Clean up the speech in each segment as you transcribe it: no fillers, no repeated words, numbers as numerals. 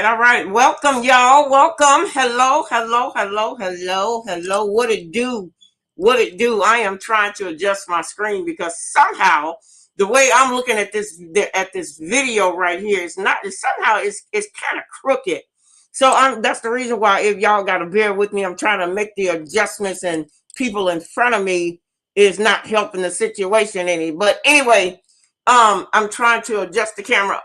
All right. Welcome, y'all. Welcome. Hello, hello, hello, hello, hello. What it do? What it do? I am trying to adjust my screen because somehow the way I'm looking at this video right here is not. Somehow it's kind of crooked. So that's the reason why if y'all got to bear with me, I'm trying to make the adjustments, and people in front of me is not helping the situation any. But anyway. I'm trying to adjust the camera.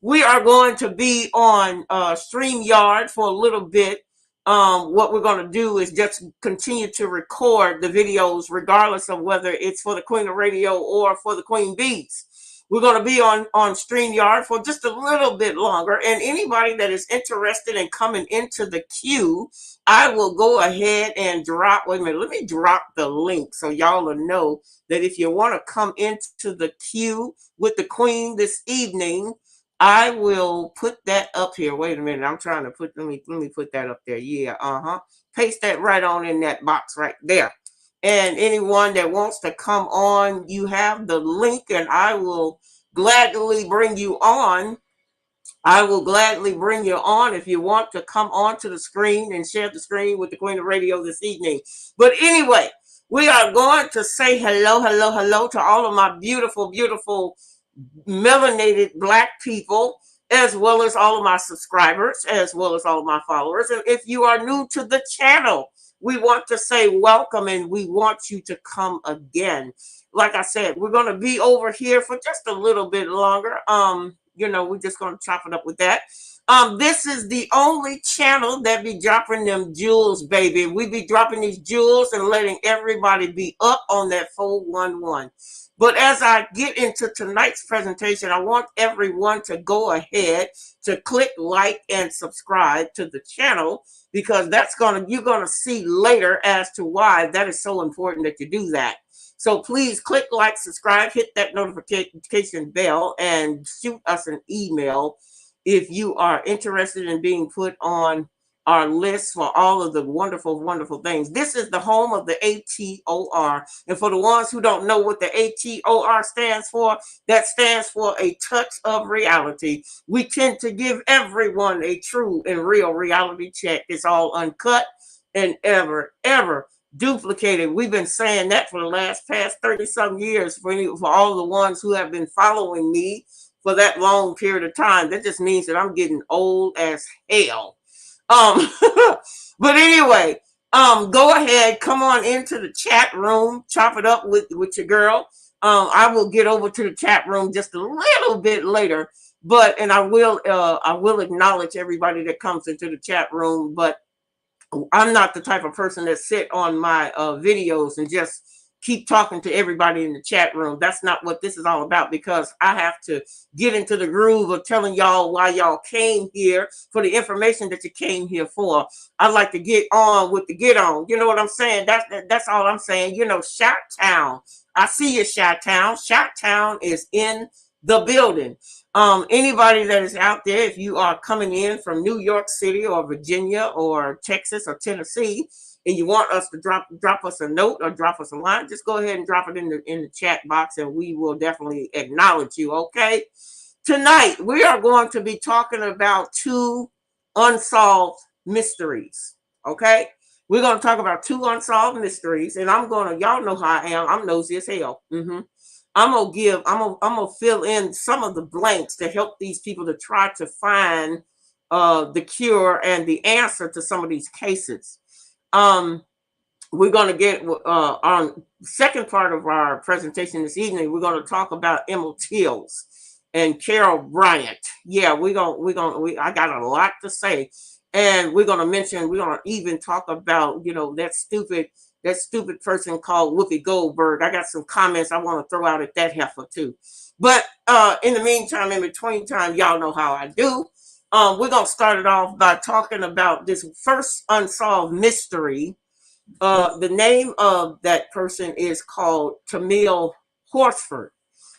We are going to be on StreamYard for a little bit. What we're going to do is just continue to record the videos, regardless of whether it's for the Queen of Radio or for the Queen Beats. We're going to be on StreamYard for just a little bit longer. And anybody that is interested in coming into the queue, I will go ahead and drop. Wait a minute. Let me drop the link so y'all will know that if you want to come into the queue with the Queen this evening, I will put that up here. Wait a minute. I'm trying to put, let me put that up there. Yeah. Paste that right on in that box right there. And anyone that wants to come on, you have the link, and I will gladly bring you on. I will gladly bring you on if you want to come onto the screen and share the screen with the Queen of Radio this evening. But anyway, we are going to say hello, hello, hello to all of my beautiful, beautiful melanated Black people, as well as all of my subscribers, as well as all of my followers. And if you are new to the channel, we want to say welcome, and we want you to come again. Like I said, we're going to be over here for just a little bit longer. We're just going to chop it up with that. This is the only channel that be dropping them jewels, baby. We be dropping these jewels and letting everybody be up on that 411. But as I get into tonight's presentation, I want everyone to go ahead to click like and subscribe to the channel, because you're gonna see later as to why that is so important that you do that. So please click like, subscribe, hit that notification bell, and shoot us an email if you are interested in being put on our list for all of the wonderful, wonderful things. This is the home of the ATOR. And for the ones who don't know what the ATOR stands for, that stands for a touch of reality. We tend to give everyone a true and real reality check. It's all uncut and ever duplicated. We've been saying that for the past 30 some years for all the ones who have been following me for that long period of time, that just means that I'm getting old as hell. Um, but anyway, go ahead, come on into the chat room, chop it up with your girl. I will get over to the chat room just a little bit later, but and I will acknowledge everybody that comes into the chat room, but I'm not the type of person that sit on my videos and just keep talking to everybody in the chat room. That's not what this is all about, because I have to get into the groove of telling y'all why y'all came here, for the information that you came here for. I like to get on with the get on. You know what I'm saying? That's all I'm saying. You know, Shout Town. I see you, Shout Town. Shout Town is in the building. Anybody that is out there, if you are coming in from New York City or Virginia or Texas or Tennessee, and you want us to drop us a note or drop us a line, just go ahead and drop it in the chat box, and we will definitely acknowledge you. Okay. Tonight we are going to be talking about 2 unsolved mysteries. Okay. We're going to talk about 2 unsolved mysteries, and y'all know how I am. I'm nosy as hell. I'm gonna fill in some of the blanks to help these people to try to find the cure and the answer to some of these cases. We're gonna get on second part of our presentation this evening. We're gonna talk about Emil Tills and Carolyn Bryant. Yeah, I got a lot to say, and we're gonna even talk about, you know, that stupid person called Whoopi Goldberg. I got some comments I want to throw out at that heifer too. But in the meantime, in between time, y'all know how I do. We're gonna start it off by talking about this first unsolved mystery. The name of that person is called Emil Horsford.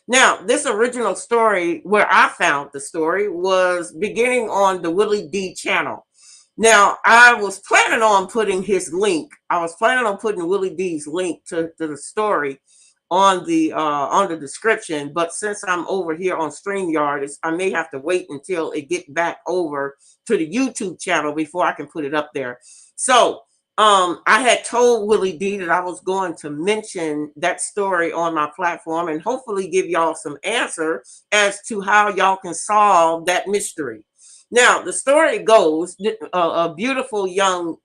Now, this original story, where I found the story, was beginning on the Willie D channel. Now, I was planning on putting his link. I was planning on putting Willie D's link to the story on the description, but since I'm over here on StreamYard, I may have to wait until it gets back over to the YouTube channel before I can put it up there. So, I had told Willie D that I was going to mention that story on my platform and hopefully give y'all some answer as to how y'all can solve that mystery. Now, the story goes, a beautiful young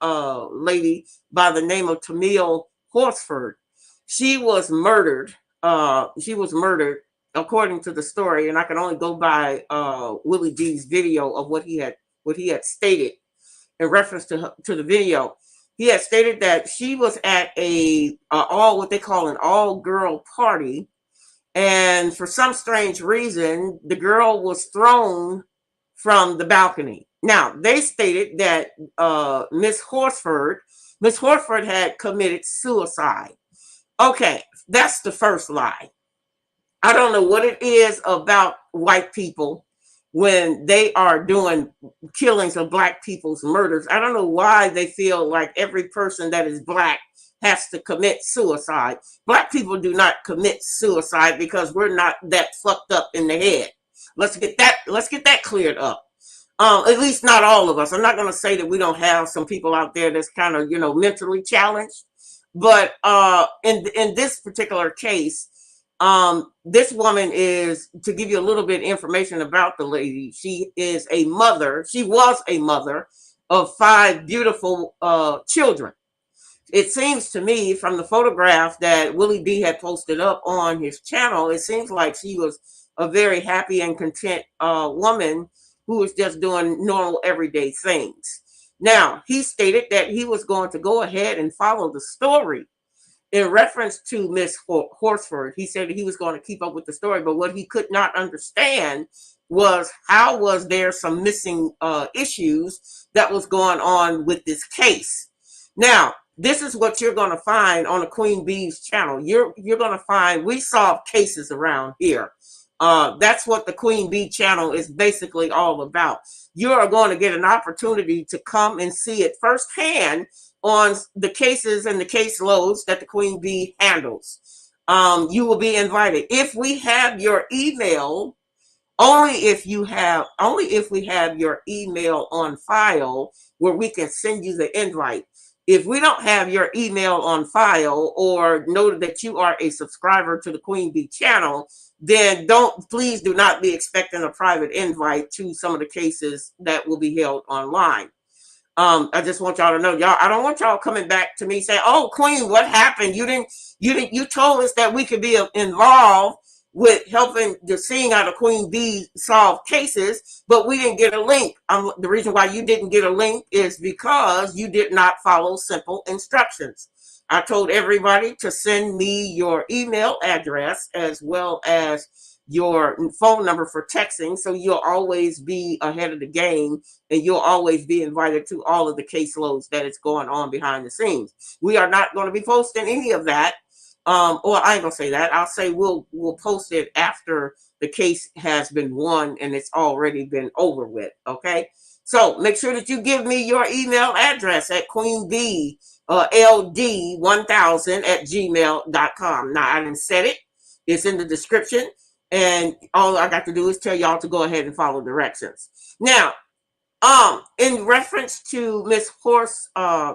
lady by the name of Emil Horsford. She was murdered. According to the story, and I can only go by Willie D's video of what he had stated in reference to the video. He had stated that she was at what they call an all-girl party, and for some strange reason, the girl was thrown from the balcony. Now, they stated that Miss Horsford had committed suicide. Okay, that's the first lie. I don't know what it is about white people when they are doing killings of black people's murders. I don't know why they feel like every person that is black has to commit suicide. Black people do not commit suicide because we're not that fucked up in the head. Let's get that cleared up. At least not all of us. I'm not going to say that we don't have some people out there that's kind of, mentally challenged. But in this particular case, this woman is, to give you a little bit of information about the lady, she was a mother of 5 beautiful children. It seems to me from the photograph that Willie D had posted up on his channel, it seems like she was a very happy and content woman who was just doing normal everyday things. Now, he stated that he was going to go ahead and follow the story in reference to Miss Horsford. He said he was going to keep up with the story, but what he could not understand was how was there some missing issues that was going on with this case. Now, this is what you're going to find on the Queen Bee's channel. You're going to find we solve cases around here. That's what the Queen Bee channel is basically all about. You are going to get an opportunity to come and see it firsthand on the cases and the caseloads that the Queen Bee handles. You will be invited. If we have your email, only if we have your email on file where we can send you the invite. If we don't have your email on file or know that you are a subscriber to the Queen Bee channel, then please do not be expecting a private invite to some of the cases that will be held online. I just want y'all to know, y'all. I don't want y'all coming back to me saying, "Oh, Queen, what happened? You told us that we could be involved with helping the seeing how the Queen Bee solve cases, but we didn't get a link." The reason why you didn't get a link is because you did not follow simple instructions. I told everybody to send me your email address as well as your phone number for texting, so you'll always be ahead of the game and you'll always be invited to all of the caseloads that is going on behind the scenes. We are not going to be posting any of that. Or I ain't gonna say that. I'll say we'll post it after the case has been won and it's already been over with. Okay. So make sure that you give me your email address at queenbee ld1000 at gmail.com. Now I didn't set it. It's in the description. And all I got to do is tell y'all to go ahead and follow directions. Now, in reference to Miss Horsford,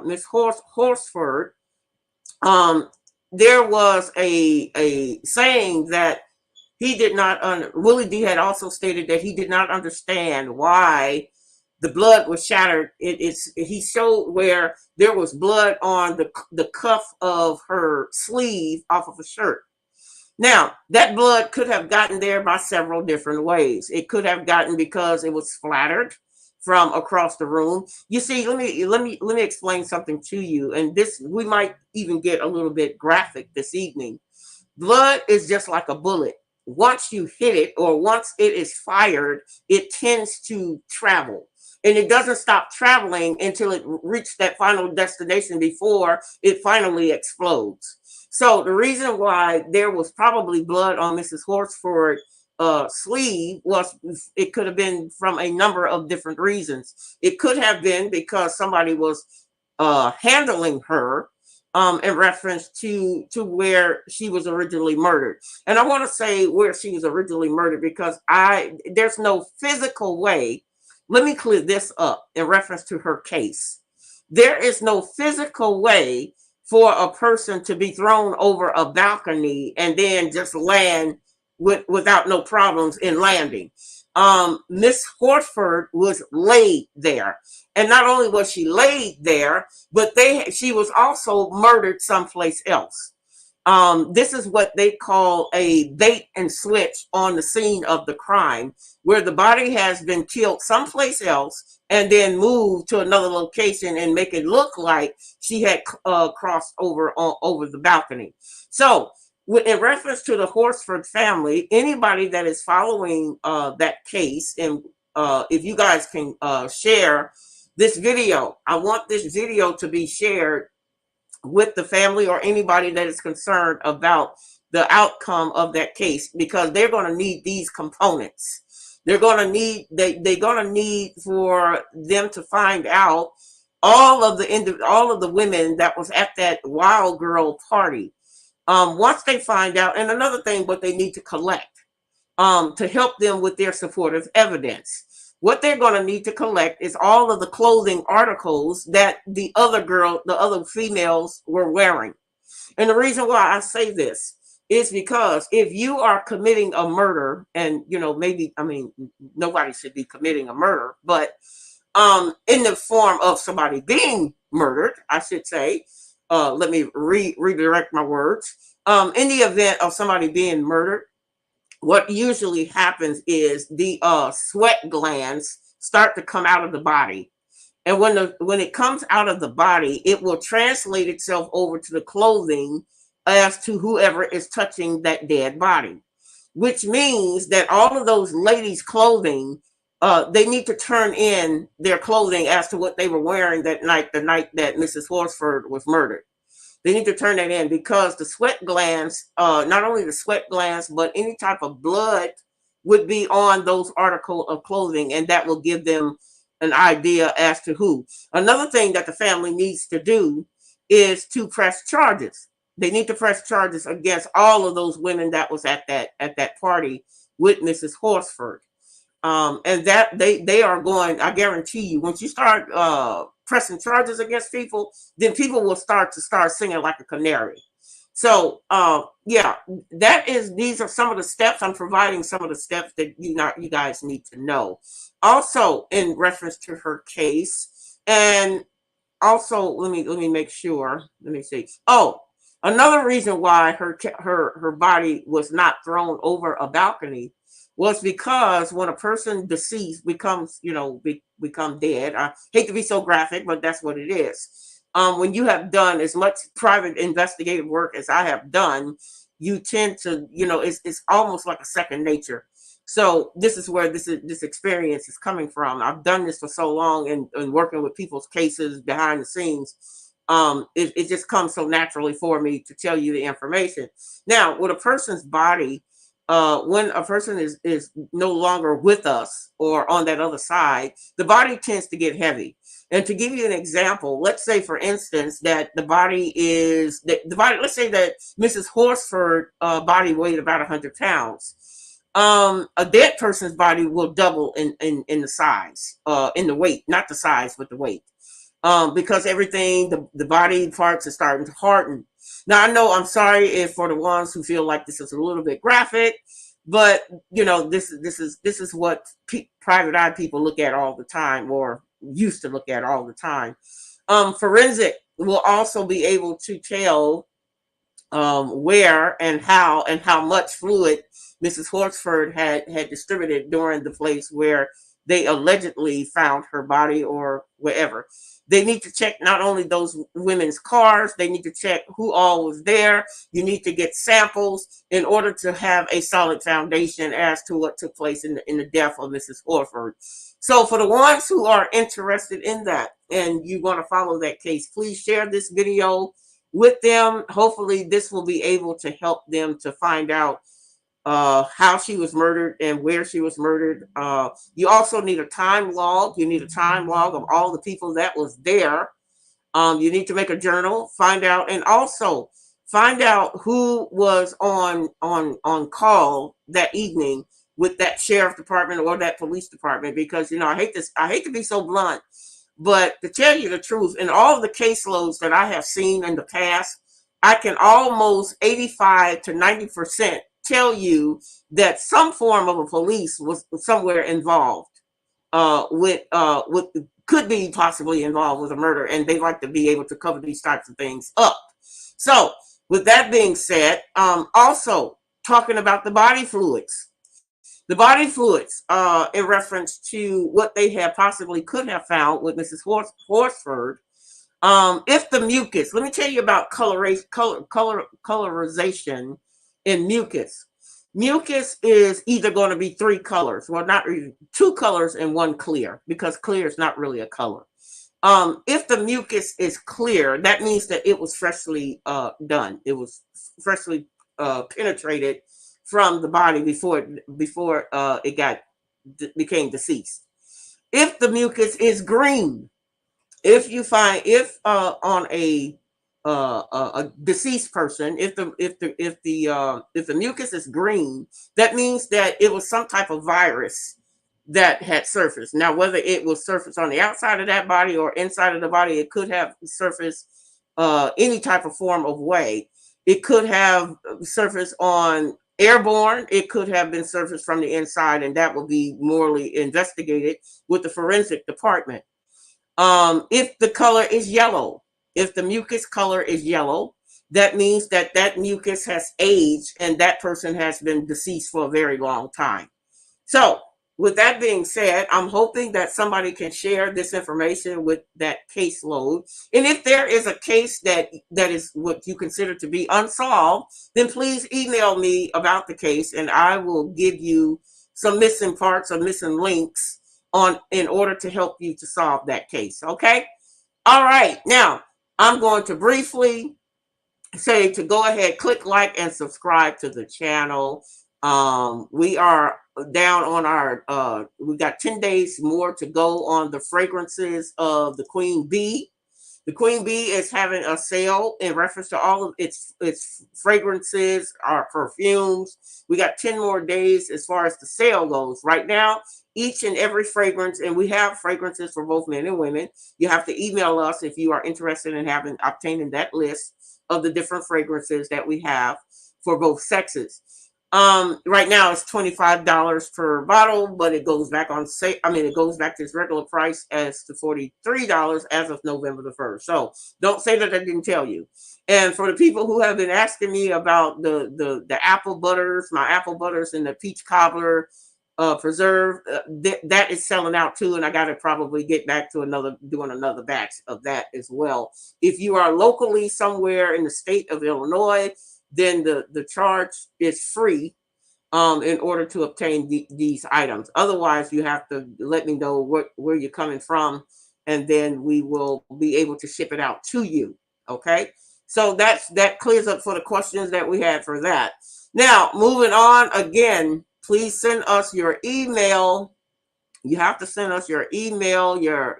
there was a saying that he did not. Willie D had also stated that he did not understand why the blood was shattered. He showed where there was blood on the cuff of her sleeve off of a shirt. Now, that blood could have gotten there by several different ways. It could have gotten because it was splattered from across the room. You see, let me explain something to you. And this, we might even get a little bit graphic this evening. Blood is just like a bullet. Once you hit it or once it is fired, it tends to travel. And it doesn't stop traveling until it reaches that final destination before it finally explodes. So the reason why there was probably blood on Mrs. Horsford's sleeve was it could have been from a number of different reasons. It could have been because somebody was handling her in reference to where she was originally murdered. And I want to say where she was originally murdered because there's no physical way. Let me clear this up in reference to her case. There is no physical way for a person to be thrown over a balcony and then just land without no problems in landing. Miss Horsford was laid there. And not only was she laid there, but she was also murdered someplace else. This is what they call a bait and switch on the scene of the crime, where the body has been killed someplace else and then moved to another location and make it look like she had crossed over the balcony. So, in reference to the Horsford family, anybody that is following that case, and if you guys can share this video, I want this video to be shared with the family or anybody that is concerned about the outcome of that case, because they're going to need these components. They're going to need for them to find out all of the women that was at that wild girl party. Once they find out, and another thing, what they need to collect to help them with their supportive evidence. What they're going to need to collect is all of the clothing articles that the other females were wearing. And the reason why I say this is because if you are committing a murder, and nobody should be committing a murder, but in the form of somebody being murdered, I should say, let me redirect my words. In the event of somebody being murdered, what usually happens is the sweat glands start to come out of the body. And when it comes out of the body, it will translate itself over to the clothing as to whoever is touching that dead body, which means that all of those ladies' clothing, they need to turn in their clothing as to what they were wearing the night that Mrs. Horsford was murdered. They need to turn that in because the sweat glands, not only the sweat glands, but any type of blood would be on those articles of clothing, and that will give them an idea as to who. Another thing that the family needs to do is to press charges. They need to press charges against all of those women that was at that party with Mrs. Horsford. And that they are going, I guarantee you, once you start pressing charges against people, then people will start singing like a canary. So, yeah, these are some of the steps. I'm providing some of the steps that you guys need to know. Also, in reference to her case, and also let me make sure. Let me see. Oh, another reason why her body was not thrown over a balcony was because when a person deceased becomes, become dead. I hate to be so graphic, but that's what it is. When you have done as much private investigative work as I have done, you tend to, it's almost like a second nature. So this is where this experience is coming from. I've done this for so long, and working with people's cases behind the scenes. It just comes so naturally for me to tell you the information. Now, with a person's body, when a person is no longer with us or on that other side, the body tends to get heavy. And to give you an example, let's say, for instance, that the body. Let's say that Mrs. Horsford body weighed about 100 pounds. A dead person's body will double in the size, in the weight, not the size, but the weight. Because everything, the body parts are starting to harden. Now, I know, I'm sorry if for the ones who feel like this is a little bit graphic, but this is what private eye people look at all the time, or used to look at all the time. Forensic will also be able to tell where and how much fluid Mrs. Horsford had distributed during the place where they allegedly found her body or wherever. They need to check not only those women's cars, they need to check who all was there. You need to get samples in order to have a solid foundation as to what took place in the death of Mrs. Horsford. So for the ones who are interested in that and you want to follow that case, please share this video with them. Hopefully this will be able to help them to find out how she was murdered and where she was murdered. You also need a time log. You need a time log of all the people that was there. You need to make a journal, find out, and also find out who was on call that evening with that sheriff department or that police department. Because I hate to be so blunt, but to tell you the truth, in all of the caseloads that I have seen in the past, I can almost 85 to 90% tell you that some form of a police was somewhere involved, with could be possibly involved with a murder, and they like to be able to cover these types of things up. So, with that being said, also talking about the body fluids. The body fluids, in reference to what they have possibly could have found with Mrs. Horsford. If the mucus, let me tell you about colorization in mucus. Mucus is either going to be three colors, well, not really, two colors and one clear, because clear is not really a color. If the mucus is clear, that means that it was freshly done. It was freshly penetrated from the body before it became deceased. If the mucus is green, if on a deceased person, if the mucus is green, that means that it was some type of virus that had surfaced. Now, whether it was surfaced on the outside of that body or inside of the body, it could have surfaced any type of form of way. It could have surfaced on airborne. It could have been surfaced from the inside, and that will be morally investigated with the forensic department. If the color is yellow, if the mucus color is yellow, that means that that mucus has aged and that person has been deceased for a very long time. So, with that being said, I'm hoping that somebody can share this information with that caseload. And if there is a case that is what you consider to be unsolved, then please email me about the case, and I will give you some missing parts or missing links in order to help you to solve that case. Okay? All right. Now, I'm going to briefly say to go ahead, click like and subscribe to the channel. We are down on we got 10 days more to go on the fragrances of the Queen Bee. The Queen Bee is having a sale in reference to all of its fragrances, our perfumes. We got 10 more days as far as the sale goes. Right now, each and every fragrance, and we have fragrances for both men and women. You have to email us if you are interested in obtaining that list. of the different fragrances that we have for both sexes. Right now it's $25 per bottle, but it goes back on sale. I mean, it goes back to its regular price as to $43 as of November the 1st. So don't say that I didn't tell you. And for the people who have been asking me about the apple butters, my apple butters and the peach cobbler preserve, that is selling out too, and I got to probably get back to doing another batch of that as well. If you are locally somewhere in the state of Illinois, then the charge is free in order to obtain these items. Otherwise, you have to let me know where you're coming from, and then we will be able to ship it out to you. Okay, so that clears up for the questions that we had for that. Now, moving on again, please send us your email. You have to send us your email, your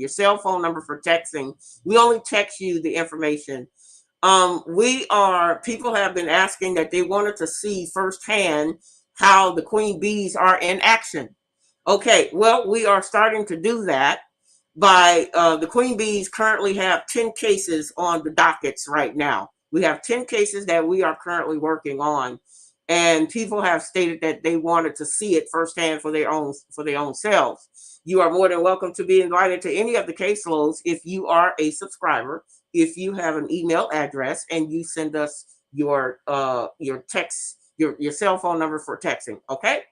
cell phone number for texting. We only text you the information. People have been asking that they wanted to see firsthand how the queen bees are in action. Okay, well, we are starting to do that by the queen bees currently have 10 cases on the dockets right now. We have 10 cases that we are currently working on, and people have stated that they wanted to see it firsthand for their own selves. You are more than welcome to be invited to any of the caseloads if you are a subscriber, if you have an email address and you send us your text, your cell phone number for texting. Okay.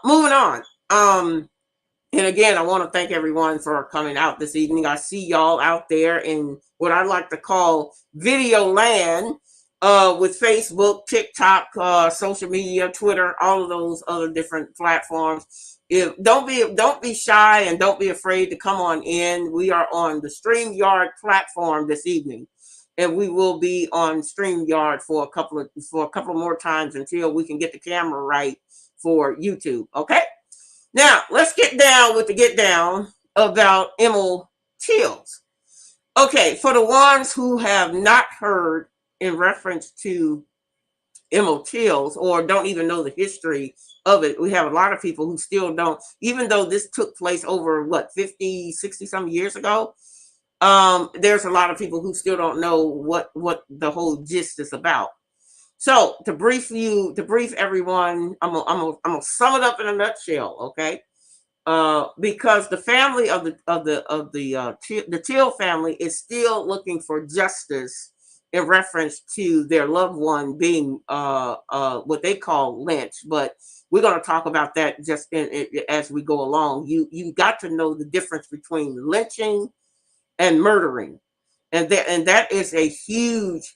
Moving on. And again, I want to thank everyone for coming out this evening. I see y'all out there in what I like to call video land, with Facebook, TikTok, social media, Twitter, all of those other different platforms. Don't be shy and don't be afraid to come on in. We are on the StreamYard platform this evening, and we will be on StreamYard for a couple more times until we can get the camera right for YouTube. Okay. Now, let's get down with the get down about Emil Tills. Okay, for the ones who have not heard in reference to Emil Tills or don't even know the history of it, we have a lot of people who still don't, even though this took place over, 50, 60 some years ago, there's a lot of people who still don't know what the whole gist is about. So to brief everyone, I'm gonna sum it up in a nutshell, okay? Because the family of the Till family is still looking for justice in reference to their loved one being what they call lynched, but we're going to talk about that just as we go along. You got to know the difference between lynching and murdering, and that is a huge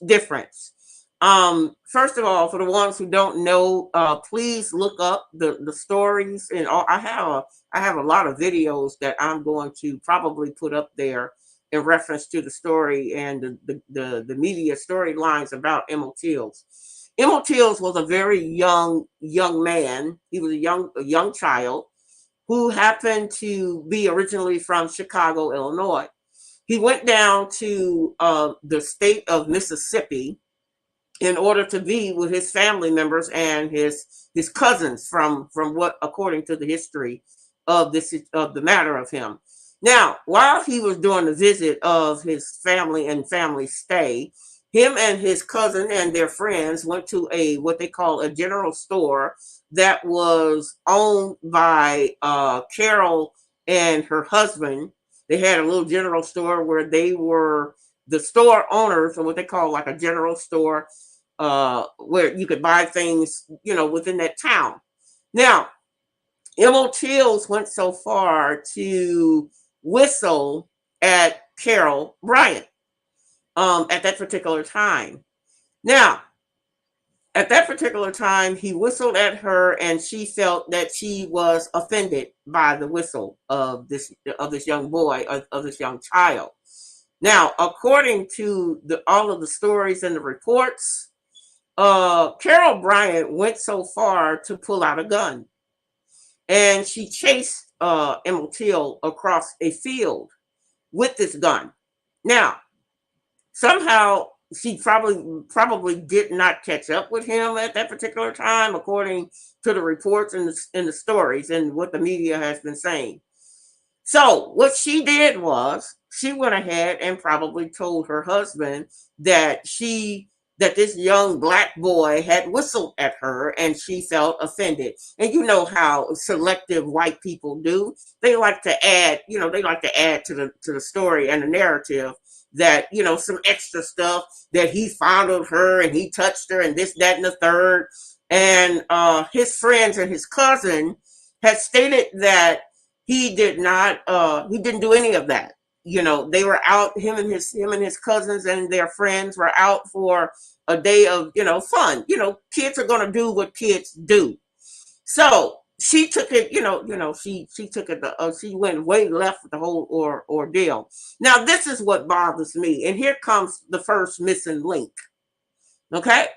difference. First of all, for the ones who don't know, please look up the stories and all. I have a lot of videos that I'm going to probably put up there in reference to the story and the media storylines about Emil Tills. Emil Tills was a very young man. He was a young child who happened to be originally from Chicago, Illinois. He went down to the state of Mississippi in order to be with his family members and his cousins from what, according to the history of the matter of him. Now, while he was doing the visit of his family and family stay, him and his cousin and their friends went to what they call a general store that was owned by Carol and her husband. They had a little general store where they were the store owners, or what they call like a general store, where you could buy things, within that town. Now, Emil Tills went so far to whistle at Carolyn Bryant at that particular time. Now, at that particular time, he whistled at her, and she felt that she was offended by the whistle of this young boy, of this young child. Now, according to all of the stories and the reports, Carolyn Bryant went so far to pull out a gun, and she chased Emil Till across a field with this gun. Now, somehow she probably did not catch up with him at that particular time, according to the reports and the stories and what the media has been saying. So what she did was she went ahead and probably told her husband that that this young black boy had whistled at her and she felt offended. And you know how selective white people do. They like to add, they like to add to the story and the narrative that, some extra stuff that he fondled her and he touched her and this, that, and the third. And his friends and his cousin had stated that he didn't do any of that. They were out, him and his cousins and their friends were out for a day of, fun. Kids are going to do what kids do. So she took it, she took it, she went way left with the whole ordeal. Now, this is what bothers me. And here comes the first missing link. Okay.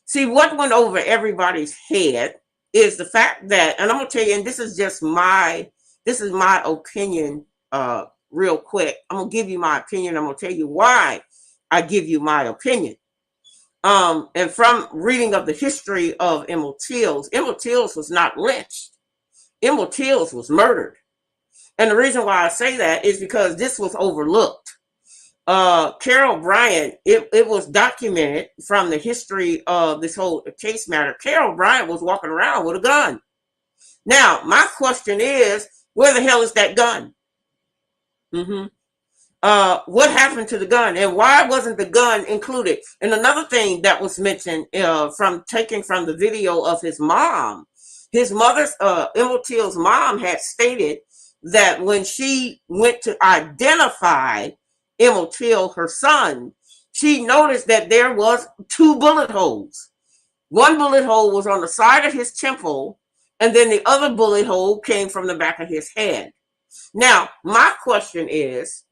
See, what went over everybody's head is the fact that, and I'm going to tell you, and this is my opinion, real quick. I'm going to give you my opinion. I'm going to tell you why I give you my opinion. And from reading of the history of Emil Till was not lynched. Emil Till was murdered. And the reason why I say that is because this was overlooked. Carol Bryant, it was documented from the history of this whole case matter. Carol Bryant was walking around with a gun. Now, my question is, where the hell is that gun? What happened to the gun, and why wasn't the gun included? And another thing that was mentioned from the video of his mom, his mother's Emil Till's mom had stated that when she went to identify Emil Till, her son, she noticed that there was 2 bullet holes. One bullet hole was on the side of his temple, and then the other bullet hole came from the back of his head. Now, my question is,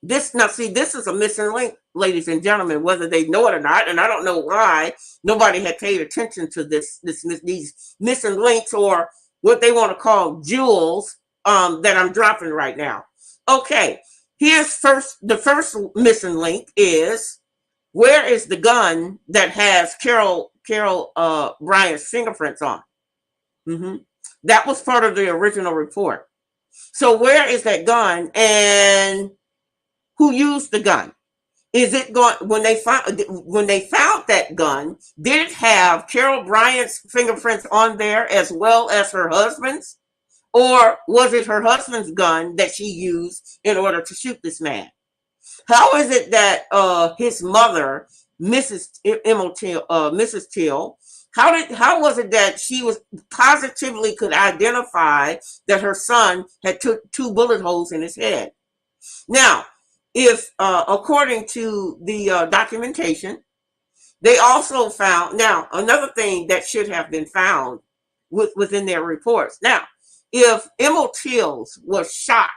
this is a missing link, ladies and gentlemen, whether they know it or not, and I don't know why nobody had paid attention to these missing links, or what they want to call jewels, that I'm dropping right now. Okay, here's the first missing link is, where is the gun that has Carol Bryant's fingerprints on? That was part of the original report. So where is that gun, and who used the gun? Is it going, when they found that gun, did it have Carol Bryant's fingerprints on there as well as her husband's? Or was it her husband's gun that she used in order to shoot this man? How is it that his mother, Mrs. Till, how was it that she was positively could identify that her son had 2 bullet holes in his head? Now, if according to the documentation, they also found, now another thing that should have been found within their reports. Now, if Emil Till was shot,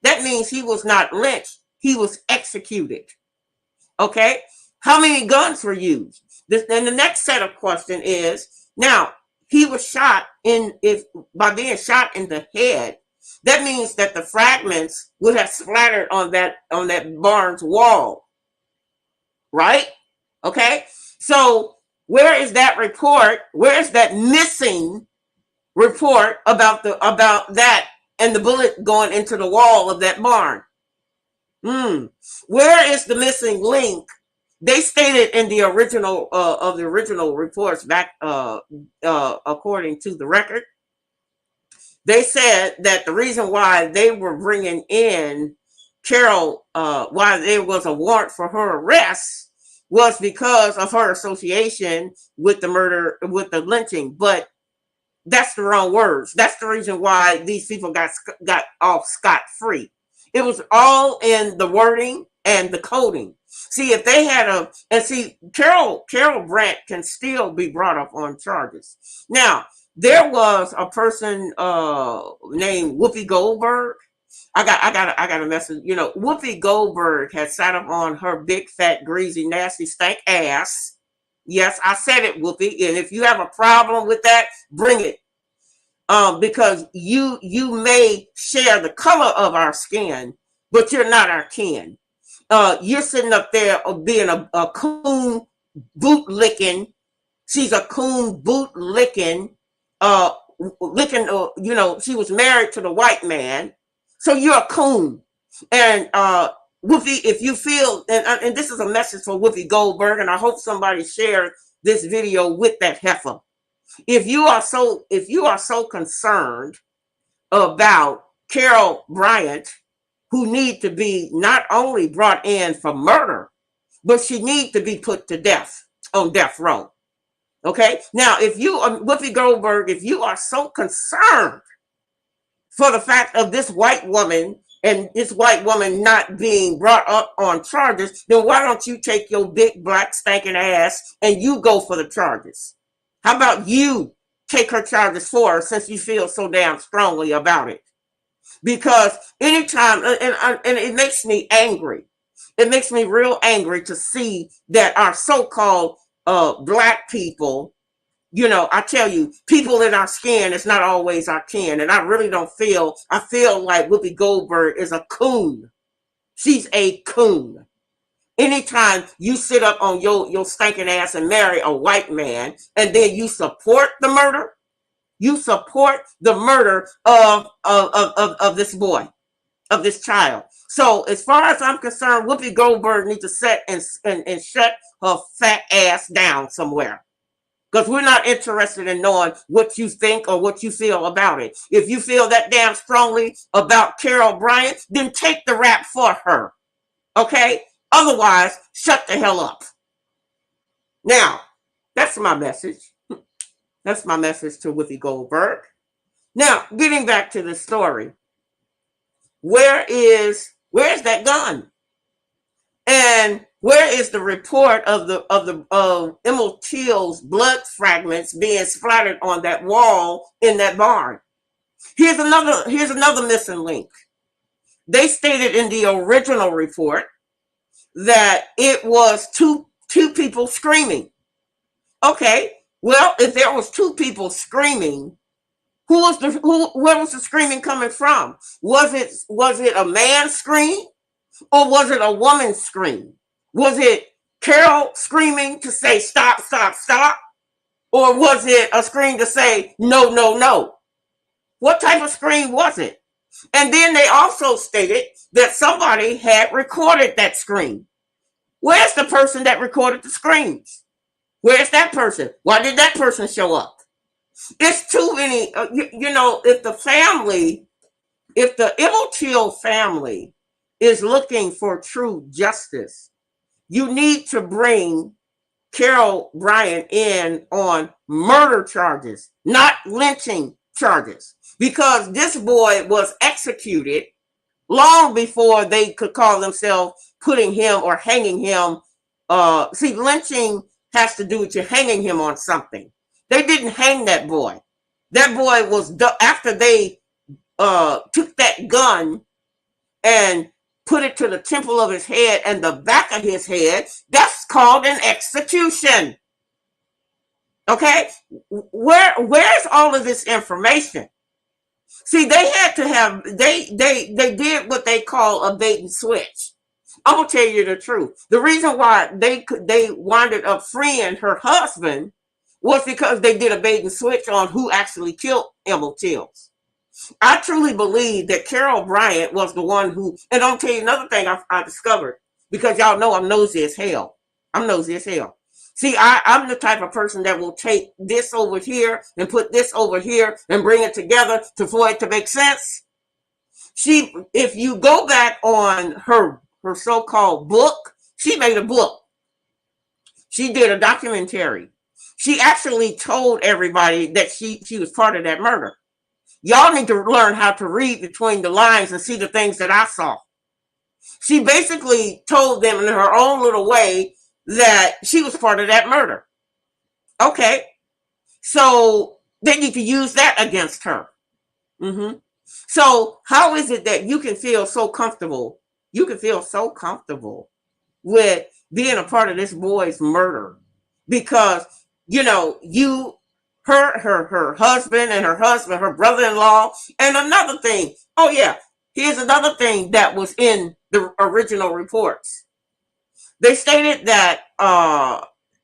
that means he was not lynched, he was executed. Okay, how many guns were used? And the next set of question is, now he was shot by being shot in the head. That means that the fragments would have splattered on that barn's wall, right? Okay, so where is that report? Where is that missing report about that and the bullet going into the wall of that barn? Where is the missing link? They stated in the original reports back according to the record. They said that the reason why they were bringing in Carol, why there was a warrant for her arrest, was because of her association with the murder, with the lynching. But that's the wrong words. That's the reason why these people got off scot-free. It was all in the wording and the coding. See, if they had Carol Brandt can still be brought up on charges. Now, there was a person named Whoopi Goldberg. I got a message. Whoopi Goldberg had sat up on her big, fat, greasy, nasty, stank ass. Yes, I said it, Whoopi. And if you have a problem with that, bring it. Because you may share the color of our skin, but you're not our kin. You're sitting up there being a coon boot licking. She's a coon boot licking. She was married to the white man. So you're a coon. And Whoopi, if you feel, and this is a message for Whoopi Goldberg, and I hope somebody shares this video with that heifer. If you are so concerned about Carol Bryant, who need to be not only brought in for murder, but she need to be put to death on death row. Okay. Now, if you, Whoopi Goldberg, if you are so concerned for the fact of this white woman and this white woman not being brought up on charges, then why don't you take your big black stinking ass and you go for the charges? How about you take her charges for her, since you feel so damn strongly about it? Because anytime, and it makes me angry. It makes me real angry to see that our so-called black people, I tell you, people in our skin is not always our kin. And I really I feel like Whoopi Goldberg is a coon. She's a coon. Anytime you sit up on your stinking ass and marry a white man, and then you support the murder, you support the murder of this boy, of this child. So as far as I'm concerned, Whoopi Goldberg needs to sit and shut her fat ass down somewhere. Because we're not interested in knowing what you think or what you feel about it. If you feel that damn strongly about Carol Bryant, then take the rap for her. Okay? Otherwise, shut the hell up. Now, that's my message. That's my message to Whoopi Goldberg. Now, getting back to the story. Where's that gun? And where is the report of Emil Till's blood fragments being splattered on that wall in that barn? Here's another missing link. They stated in the original report that it was two people screaming. Okay, well, if there was two people screaming, where was the screaming coming from? Was it a man's scream? Or was it a woman's scream? Was it Carol screaming to say stop, stop, stop? Or was it a scream to say no, no, no? What type of scream was it? And then they also stated that somebody had recorded that scream. Where's the person that recorded the screams? Where's that person? Why did that person show up? It's too many, if the Emil Till family is looking for true justice, you need to bring Carol Bryant in on murder charges, not lynching charges, because this boy was executed long before they could call themselves putting him or hanging him. See, lynching has to do with you hanging him on something. They didn't hang that boy. That boy was, after they took that gun and put it to the temple of his head and the back of his head, that's called an execution. Okay? Where's all of this information? See, they had to have, they did what they call a bait and switch. I'm gonna tell you the truth. The reason why they winded up freeing her husband was because they did a bait and switch on who actually killed Emil Till. I truly believe that Carol Bryant was the one who, and I'll tell you another thing I discovered, because y'all know I'm nosy as hell. I'm nosy as hell. See, I'm the type of person that will take this over here and put this over here and bring it together for it to make sense. If you go back on her so-called book, she made a book. She did a documentary. She actually told everybody that she was part of that murder. Y'all need to learn how to read between the lines and see the things that I saw. She basically told them in her own little way that she was part of that murder. Okay. So they need to use that against her. Mm-hmm. So how is it that you can feel so comfortable? You can feel so comfortable with being a part of this boy's murder because, her husband and her brother-in-law, and another thing. Oh yeah, here's another thing that was in the original reports. They stated that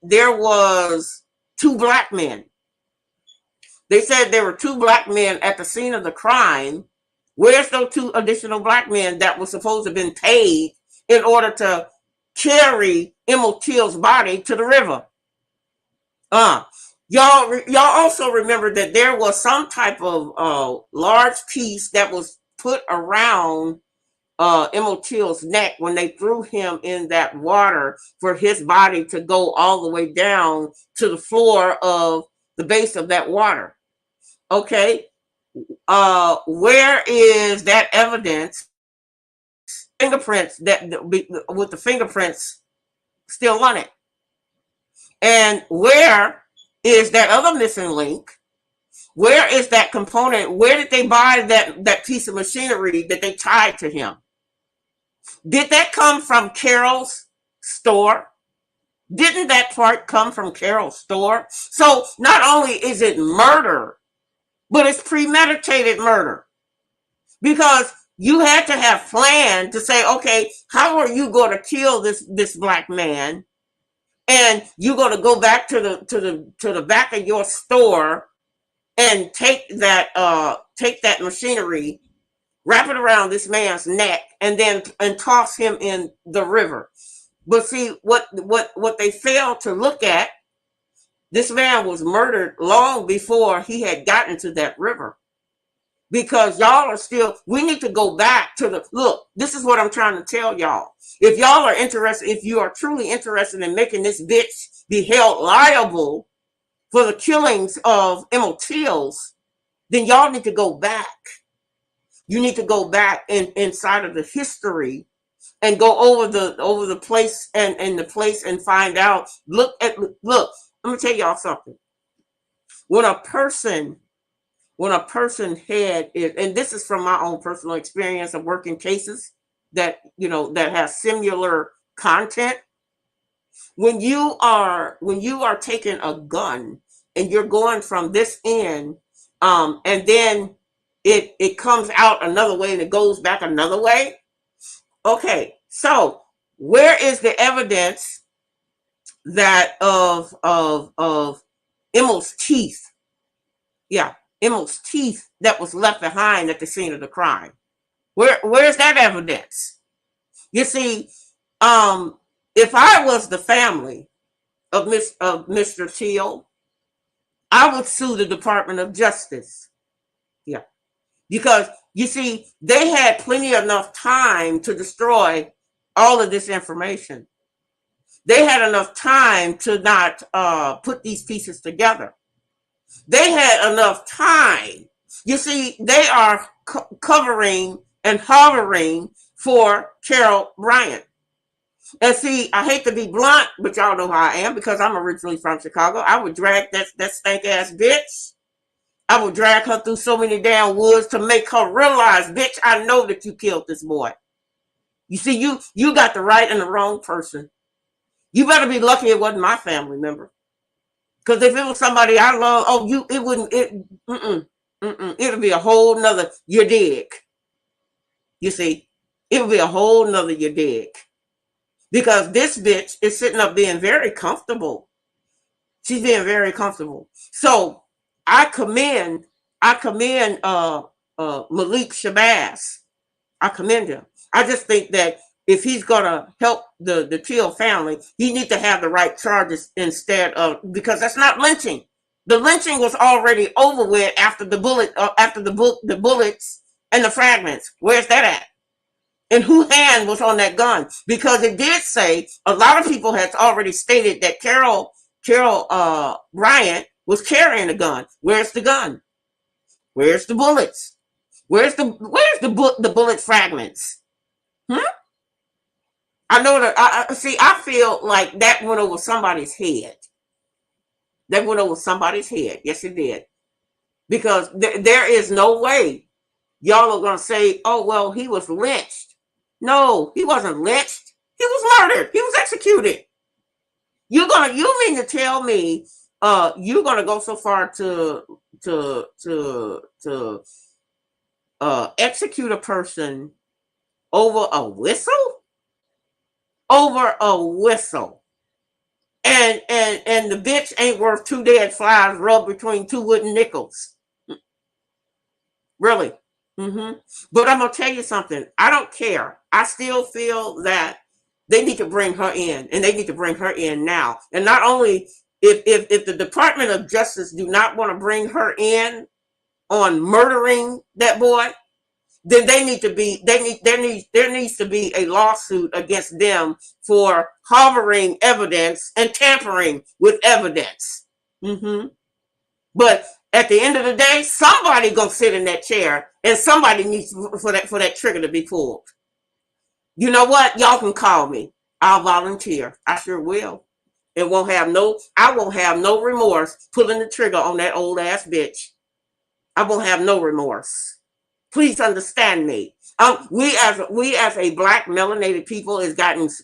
there was two black men. They said there were two black men at the scene of the crime Where's those 2 additional black men that were supposed to have been paid in order to carry Emil Till's body to the river? Y'all also remember that there was some type of large piece that was put around Emil Till's neck when they threw him in that water for his body to go all the way down to the floor of the base of that water. Okay, where is that evidence? Fingerprints that with the fingerprints still on it, and where is that other missing link? Where is that component? Where did they buy that piece of machinery that they tied to him? Did that come from Carol's store? Didn't that part come from Carol's store? So not only is it murder, but it's premeditated murder. Because you had to have planned to say, okay, how are you going to kill this black man? And you're going to go back to the back of your store and take that machinery, wrap it around this man's neck, and toss him in the river. But see, what they failed to look at, this man was murdered long before he had gotten to that river. Because y'all are still, we need to go back to look, this is what I'm trying to tell y'all. If y'all are interested, if you are truly interested in making this bitch be held liable for the killings of Emil Tills, then y'all need to go back. You need to go back inside of the history and go over the place and the place and find out. Look, let me tell y'all something. When a person had it, and this is from my own personal experience of working cases that have similar content. When you are taking a gun and you're going from this end, and then it comes out another way and it goes back another way. Okay, so where is the evidence that of Emil's teeth? Yeah, Emil's teeth that was left behind at the scene of the crime. Where's that evidence? You see, if I was the family of Mr. Till, I would sue the Department of Justice. Yeah, because you see, they had plenty enough time to destroy all of this information. They had enough time to not put these pieces together. They had enough time. You see, they are covering and hovering for Carolyn Bryant. And see, I hate to be blunt, but y'all know how I am because I'm originally from Chicago. I would drag that stank ass bitch. I would drag her through so many damn woods to make her realize, bitch, I know that you killed this boy. You see, you got the right and the wrong person. You better be lucky it wasn't my family member. Because if it was somebody I love, it would be a whole nother, you dig. You see, it would be a whole nother, you dig. Because this bitch is sitting up being very comfortable. She's being very comfortable. So I commend Malik Shabazz. I commend him. I just think that if he's gonna help the Till family, he needs to have the right charges instead of, because that's not lynching. The lynching was already over with after the bullets and the fragments. Where's that at? And whose hand was on that gun? Because it did say, a lot of people had already stated that Carolyn Bryant was carrying a gun. Where's the gun? Where's the bullets? Where's the bullet fragments? I know that. I feel like that went over somebody's head. That went over somebody's head. Yes, it did. Because there is no way y'all are gonna say, "Oh well, he was lynched." No, he wasn't lynched. He was murdered. He was executed. You mean to tell me you're gonna go so far to execute a person over a whistle? Over a whistle. And the bitch ain't worth 2 dead flies rubbed between 2 wooden nickels. Really? But I'm gonna tell you something. I don't care. I still feel that they need to bring her in, and they need to bring her in now. And not only if the Department of Justice do not want to bring her in on murdering that boy, then they need to be there needs to be a lawsuit against them for harboring evidence and tampering with evidence. But at the end of the day, somebody gonna sit in that chair, and somebody needs for that trigger to be pulled. You know what? Y'all can call me. I'll volunteer. I sure will. I won't have no remorse pulling the trigger on that old ass bitch. I won't have no remorse. Please understand me. We as a black melanated people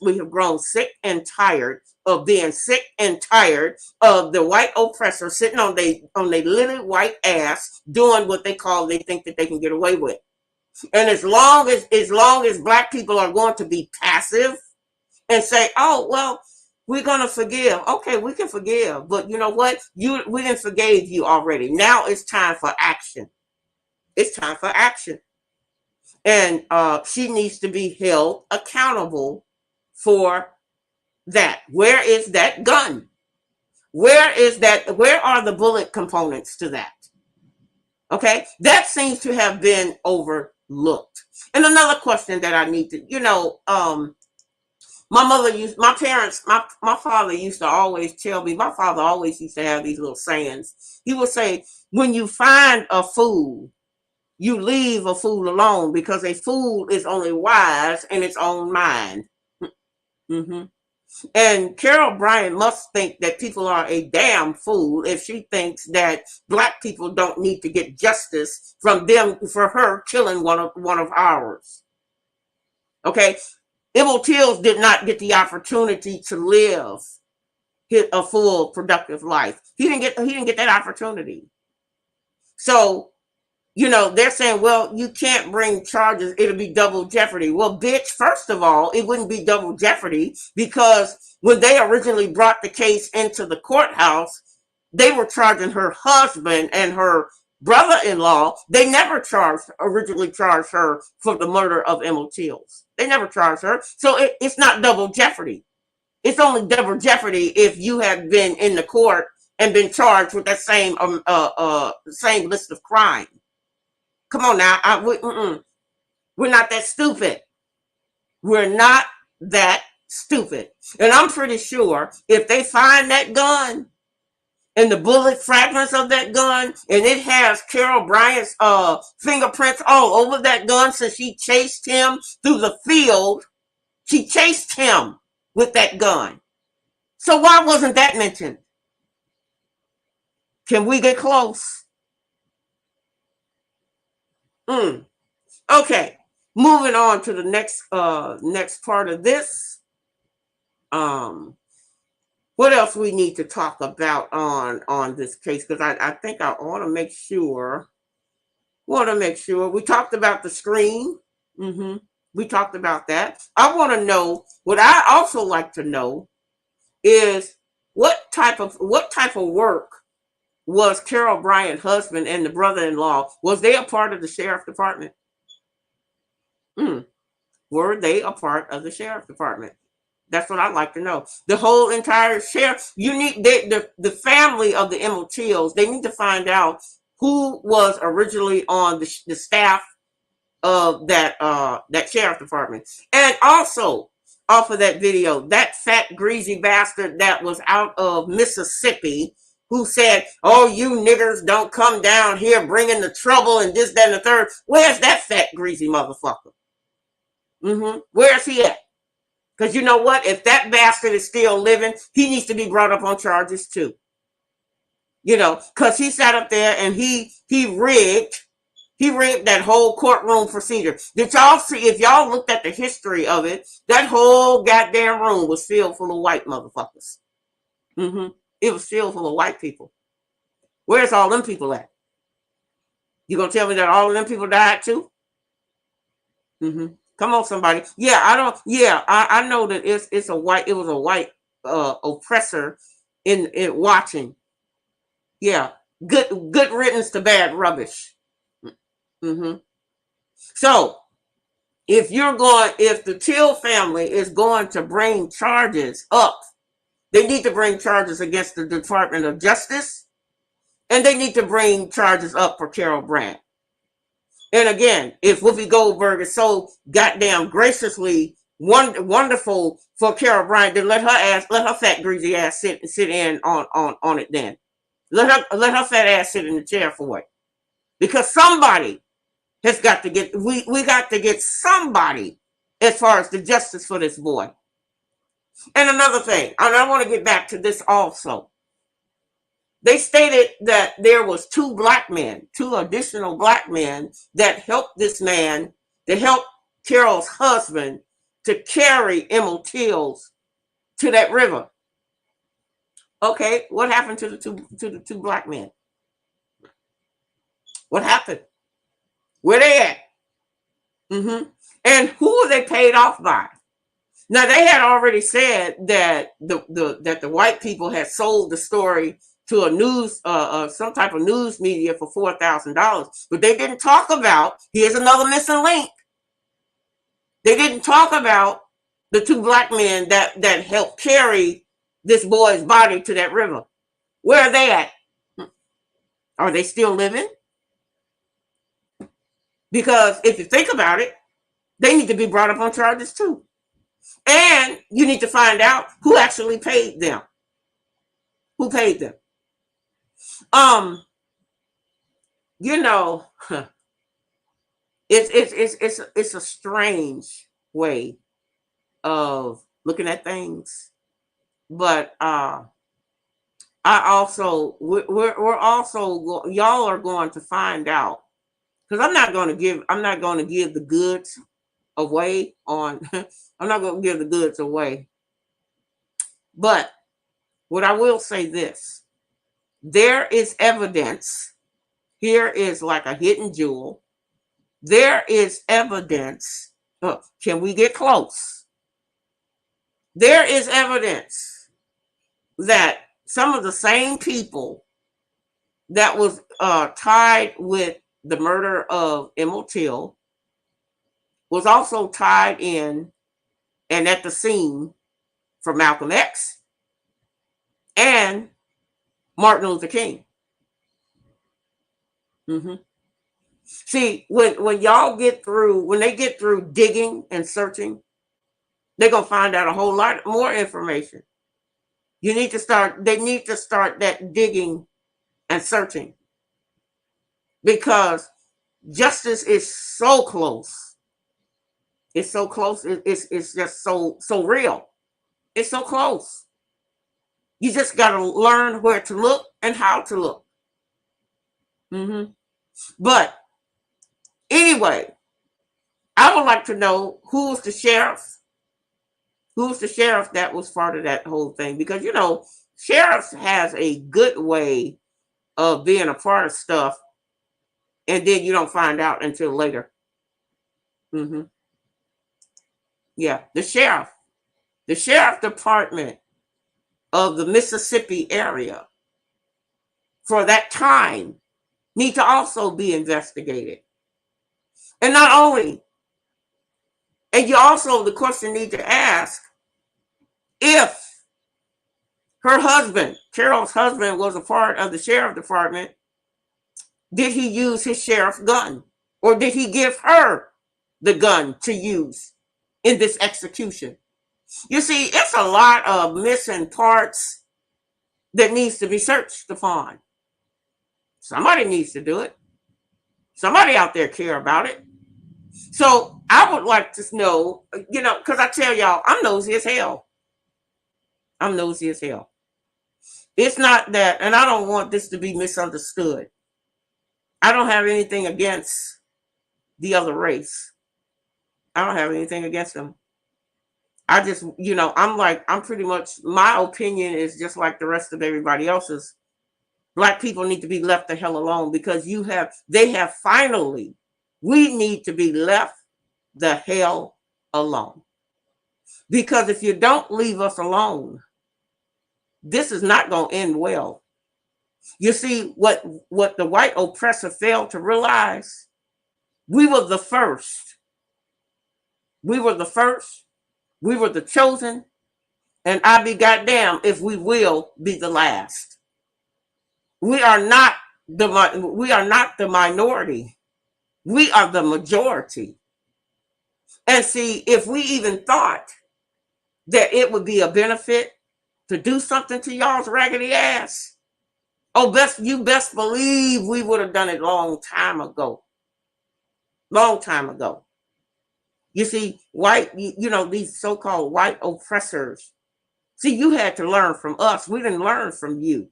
we have grown sick and tired of being sick and tired of the white oppressor sitting on they little white ass doing what they think that they can get away with. And as long as black people are going to be passive and say, oh well, we're gonna forgive. Okay, we can forgive, but you know what? We didn't forgave you already. Now it's time for action. It's time for action. And she needs to be held accountable for that. Where is that gun? Where are the bullet components to that? Okay, that seems to have been overlooked. And another question that I need to, my father used to always tell me, my father always used to have these little sayings. He would say, when you find a fool, you leave a fool alone, because a fool is only wise in its own mind. And Carol Bryant must think that people are a damn fool if she thinks that black people don't need to get justice from them for her killing one of ours. Okay, Emil Till did not get the opportunity to live a full productive life. He didn't get that opportunity. So they're saying, well, you can't bring charges. It'll be double jeopardy. Well, bitch, first of all, it wouldn't be double jeopardy, because when they originally brought the case into the courthouse, they were charging her husband and her brother-in-law. They never originally charged her for the murder of Emil Till. They never charged her. So it's not double jeopardy. It's only double jeopardy if you have been in the court and been charged with that same list of crimes. Come on now. We're not that stupid. We're not that stupid. And I'm pretty sure if they find that gun and the bullet fragments of that gun, and it has Carol Bryant's fingerprints all over that gun, since she chased him through the field. She chased him with that gun. So why wasn't that mentioned? Can we get close? Okay, moving on to the next part of this. What else we need to talk about on this case? Because I think I want to make sure. We talked about the screen. We talked about that. I want to know, what I also like to know is what type of work was Carol Bryant's husband and the brother-in-law? Was they a part of the sheriff's department? Were they a part of the sheriff's department? That's what I'd like to know. The whole entire sheriff, the family of the Emil Tills, they need to find out who was originally on the staff of that sheriff department. And also, off of that video, that fat greasy bastard that was out of Mississippi, who said, oh, you niggers don't come down here bringing the trouble and this, that, and the third. Where's that fat greasy motherfucker? Where's he at? Because you know what? If that bastard is still living, he needs to be brought up on charges too. Because he sat up there and he rigged that whole courtroom procedure. Did y'all see? If y'all looked at the history of it, that whole goddamn room was filled full of white motherfuckers. It was filled full of white people. Where's all them people at? You gonna tell me that all of them people died too? Come on, somebody. Yeah, I know that it was a white oppressor in watching. Yeah, good riddance to bad rubbish. So if the Till family is going to bring charges up, they need to bring charges against the Department of Justice, and they need to bring charges up for Carol Bryant. And again, if Whoopi Goldberg is so goddamn graciously wonderful for Carol Bryant, then let her fat greasy ass sit in on it. Then let her fat ass sit in the chair for it, because somebody has got to get we got to get somebody as far as the justice for this boy. And another thing, and I want to get back to this also. They stated that there was two additional black men that helped this man, that helped Carol's husband to carry Emil Till's to that river. Okay, what happened to the two black men? What happened? Where they at? And who were they paid off by? Now they had already said that the white people had sold the story to a news some type of news media for $4,000, but they didn't talk about, here's another missing link. They didn't talk about the two black men that helped carry this boy's body to that river. Where are they at? Are they still living? Because if you think about it, they need to be brought up on charges too. And you need to find out who actually paid them. Who paid them? You know, it's a strange way of looking at things, but I also we're also y'all are going to find out, because I'm not going to give the goods away on I'm not going to give the goods away, but what I will say this: there is evidence. Here is like a hidden jewel. There is evidence. Can we get close? There is evidence that some of the same people that was tied with the murder of Emil Till was also tied in and at the scene for Malcolm X and Martin Luther King. See, when they get through digging and searching, they're gonna find out a whole lot more information. They need to start that digging and searching, because justice is so close. It's so close. It's just so real. It's so close. You just gotta learn where to look and how to look. But anyway, I would like to know who's the sheriff. Who's the sheriff that was part of that whole thing? Because sheriffs has a good way of being a part of stuff, and then you don't find out until later. Yeah, the sheriff department of the Mississippi area for that time need to also be investigated. And not only, and you also, the question need to ask, if her husband, Carol's husband, was a part of the sheriff department, did he use his sheriff gun? Or did he give her the gun to use in this execution? You see, it's a lot of missing parts that needs to be searched upon. Somebody needs to do it. Somebody out there care about it. So I would like to know, because I tell y'all, I'm nosy as hell. It's not that, and I don't want this to be misunderstood. I don't have anything against the other race. I don't have anything against them. I just, I'm pretty much, my opinion is just like the rest of everybody else's. Black people need to be left the hell alone, because we need to be left the hell alone. Because if you don't leave us alone, this is not going to end well. You see, what the white oppressor failed to realize We were the first. We were the first. We were the chosen. And I be goddamn if we will be the last. We are not the minority. We are the majority. And see, if we even thought that it would be a benefit to do something to y'all's raggedy ass, you best believe we would have done it long time ago. Long time ago. You see, these so-called white oppressors. See, you had to learn from us. We didn't learn from you.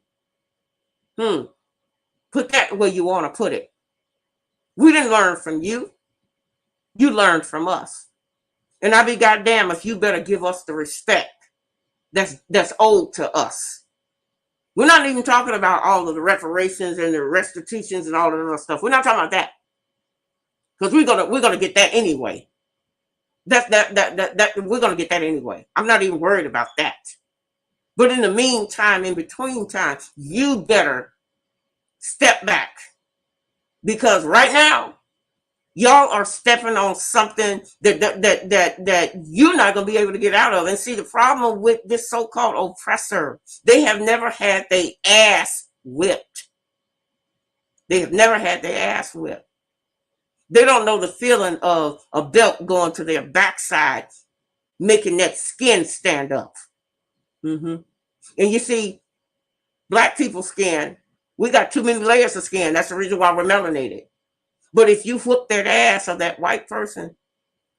Put that where you want to put it. We didn't learn from you. You learned from us. And I be goddamn if you better give us the respect that's owed to us. We're not even talking about all of the reparations and the restitutions and all of the other stuff. We're not talking about that. Because we're gonna get that anyway. That we're gonna get that anyway. I'm not even worried about that. But in the meantime, in between time, you better step back. Because right now, y'all are stepping on something that you're not going to be able to get out of. And see, the problem with this so-called oppressor, they have never had their ass whipped. They have never had their ass whipped. They don't know the feeling of a belt going to their backside, making that skin stand up. And you see, black people's skin, we got too many layers of skin. That's the reason why we're melanated. But if you whoop that ass of that white person,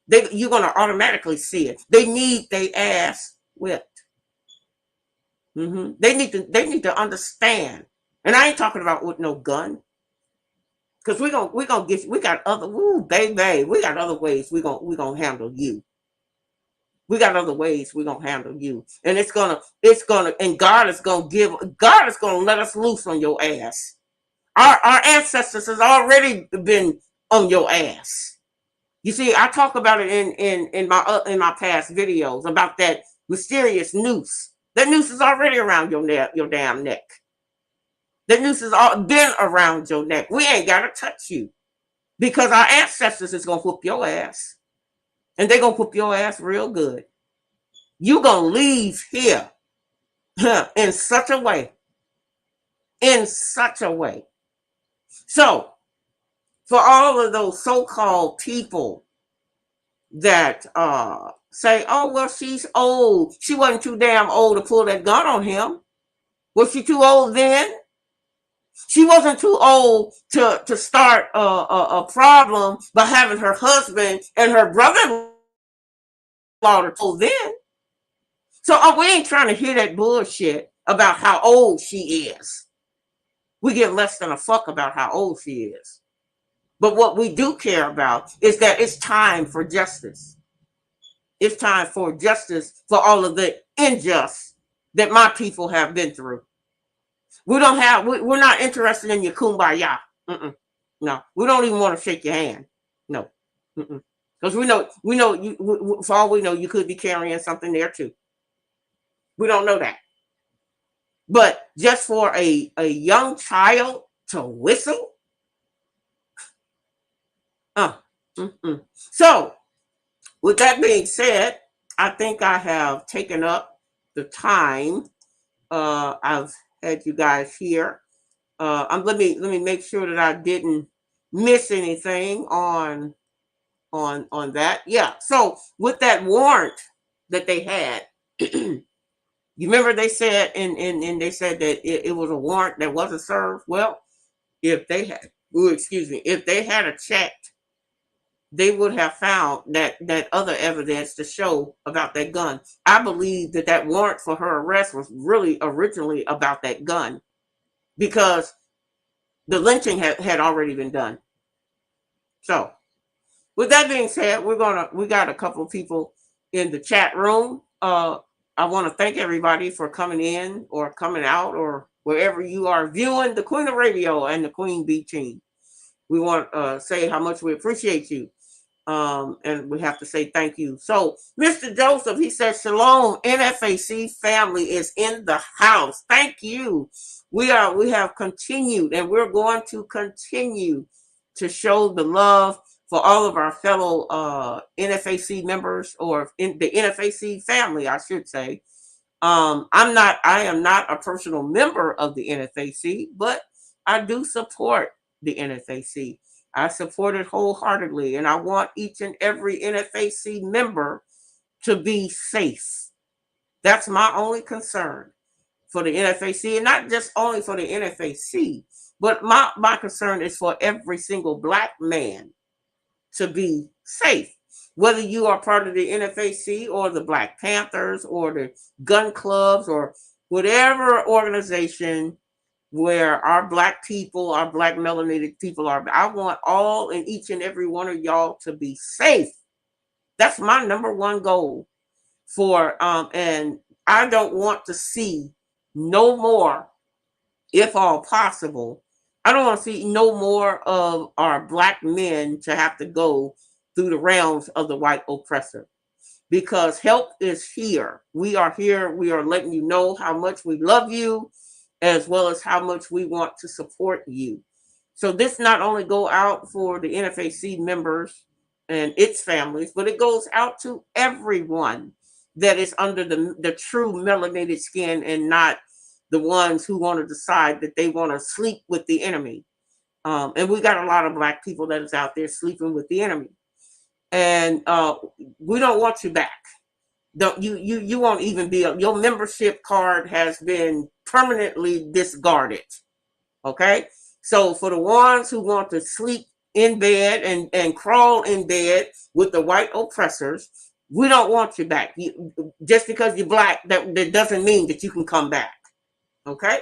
you're going to automatically see it. They need their ass whipped. They need to understand. And I ain't talking about with no gun. Because we got other ways we gonna handle you. We got other ways we're gonna handle you. And and God is gonna let us loose on your ass. Our ancestors has already been on your ass. You see, I talk about it in my past videos about that mysterious noose. That noose is already around your damn neck. That noose has been around your neck. We ain't gotta touch you because our ancestors is gonna whoop your ass, and they gonna whoop your ass real good. You gonna leave here in such a way. So, for all of those so-called people that say, oh, well, she's old. She wasn't too damn old to pull that gun on him. Was she too old then? She wasn't too old to start a problem by having her husband and her brother-in-law to pull then. So we ain't trying to hear that bullshit about how old she is. We give less than a fuck about how old she is. But what we do care about is that it's time for justice. It's time for justice for all of the injustice that my people have been through. We're not interested in your kumbaya. No, we don't even want to shake your hand. No, because we know you. For all we know, you could be carrying something there too. We don't know that. But just for a young child to whistle. So, with that being said, I think I have taken up the time. I've had you guys here. Let me make sure that I didn't miss anything on that. Yeah. So with that warrant that they had, you remember they said and they said that it was a warrant that wasn't served. Well, if they had checked, they would have found that other evidence to show about that gun. I believe that warrant for her arrest was really originally about that gun because the lynching had already been done. So with that being said, we got a couple of people in the chat room. I want to thank everybody for coming in or coming out or wherever you are viewing the Queen of Radio and the Queen Bee team. We want to say how much we appreciate you. And we have to say thank you. So, Mr. Joseph, he says, Shalom, NFAC family is in the house. Thank you. We have continued and we're going to continue to show the love for all of our fellow NFAC members, or in the NFAC family, I should say. I am not a personal member of the NFAC, but I do support the NFAC. I support it wholeheartedly, and I want each and every NFAC member to be safe. That's my only concern for the NFAC, and not just only for the NFAC, but my concern is for every single black man to be safe. Whether you are part of the NFAC or the Black Panthers or the gun clubs or whatever organization where our black people, our black melanated people are, I want all and each and every one of y'all to be safe. That's my number one goal for, and I don't want to see no more, if all possible, I don't want to see no more of our black men to have to go through the realms of the white oppressor, because help is here. We are here. We are letting you know how much we love you, as well as how much we want to support you. So this not only go out for the NFAC members and its families, but it goes out to everyone that is under the true melanated skin, and not the ones who want to decide that they want to sleep with the enemy. And we got a lot of black people that is out there sleeping with the enemy. And we don't want you back. Don't you won't even be your membership card has been permanently discarded. Okay? So for the ones who want to sleep in bed and crawl in bed with the white oppressors, we don't want you back. Just because you're black, that doesn't mean that you can come back. Okay?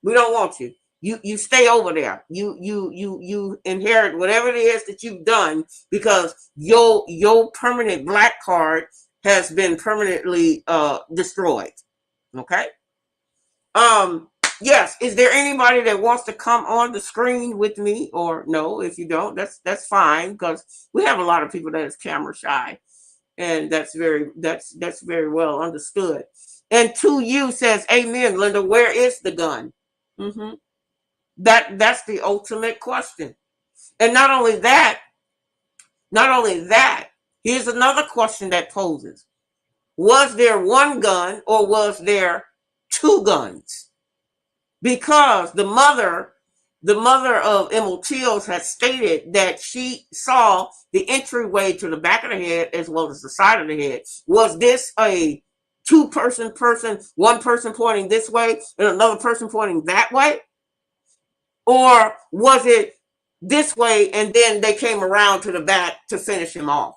We don't want you. You stay over there. You inherit whatever it is that you've done, because your permanent black card has been permanently destroyed. Okay? Yes, is there anybody that wants to come on the screen with me? Or no, if you don't, that's fine, because we have a lot of people that is camera shy. And that's very well understood. And to you says, amen, Linda, where is the gun? Mm-hmm. That's the ultimate question. And not only that, here's another question that poses. Was there one gun, or was there two guns? Because the mother of Emil Till has stated that she saw the entryway to the back of the head as well as the side of the head. Was this a two-person, one person pointing this way and another person pointing that way? Or was it this way and then they came around to the back to finish him off?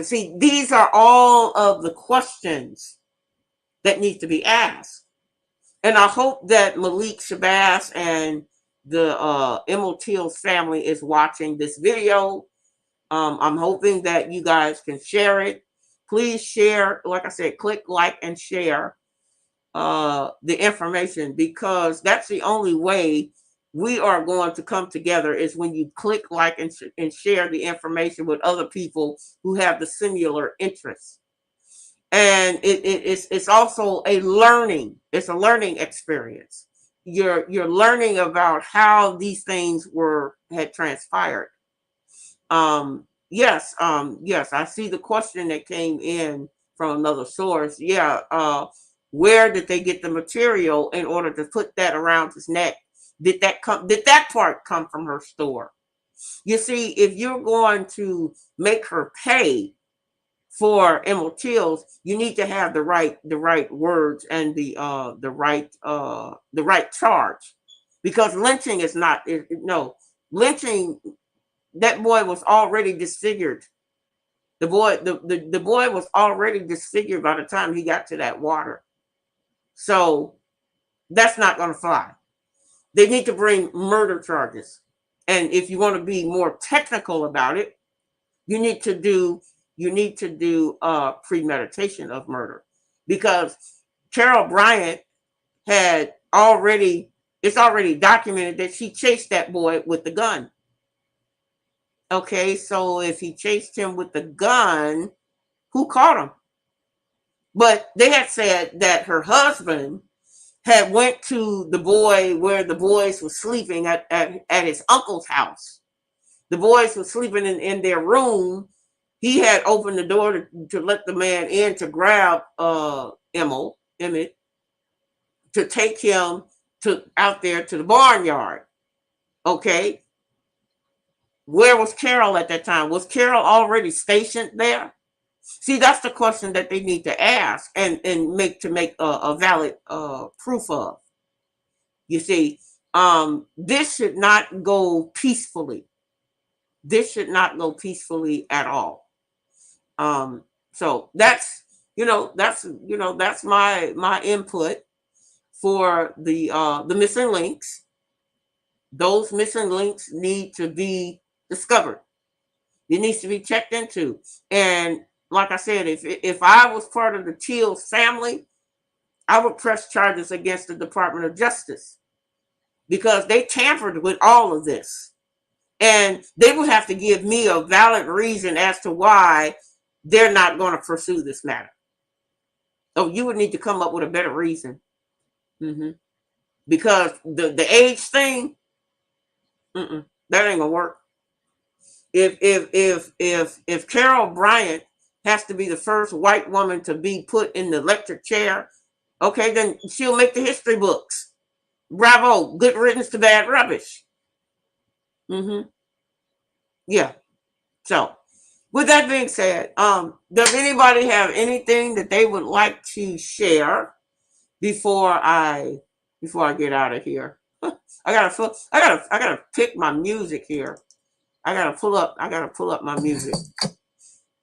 See, these are all of the questions that need to be asked. And I hope that Malik Shabazz and the Emil Till family is watching this video. I'm hoping that you guys can share it. Please share, like I said, click like and share the information, because that's the only way we are going to come together, is when you click like and share the information with other people who have the similar interests. And it's also a learning experience. You're learning about how these things had transpired. Yes, I see the question that came in from another source. Yeah, where did they get the material in order to put that around his neck? Did that part come from her store? You see, if you're going to make her pay for Emil Till's, you need to have the right words and the right charge, because lynching is not lynching. That boy was already disfigured. The boy was already disfigured by the time he got to that water. So that's not going to fly. They need to bring murder charges. And if you want to be more technical about it, you need to do premeditation of murder, because Carol Bryant it's already documented that she chased that boy with the gun. Okay, so if he chased him with the gun, who caught him? But they had said that her husband had went to the boy where the boys were sleeping at his uncle's house. The boys were sleeping in their room. He had opened the door to let the man in to grab Emmett, to take him to out there to the barnyard. Okay. Where was Carol at that time? Was Carol already stationed there? See, that's the question that they need to ask and make a valid proof of. You see, this should not go peacefully. This should not go peacefully at all. So that's my input for the missing links. Those missing links need to be discovered. It needs to be checked into. And like I said, if I was part of the Till family, I would press charges against the Department of Justice because they tampered with all of this. And they would have to give me a valid reason as to why they're not going to pursue this matter. Oh, you would need to come up with a better reason. Because the age thing, that ain't gonna work. If Carol Bryant has to be the first white woman to be put in the electric chair, okay, then she'll make the history books. Bravo, good riddance to bad rubbish. Yeah. So, with that being said, does anybody have anything that they would like to share before I get out of here? I gotta pick my music here. I gotta pull up my music.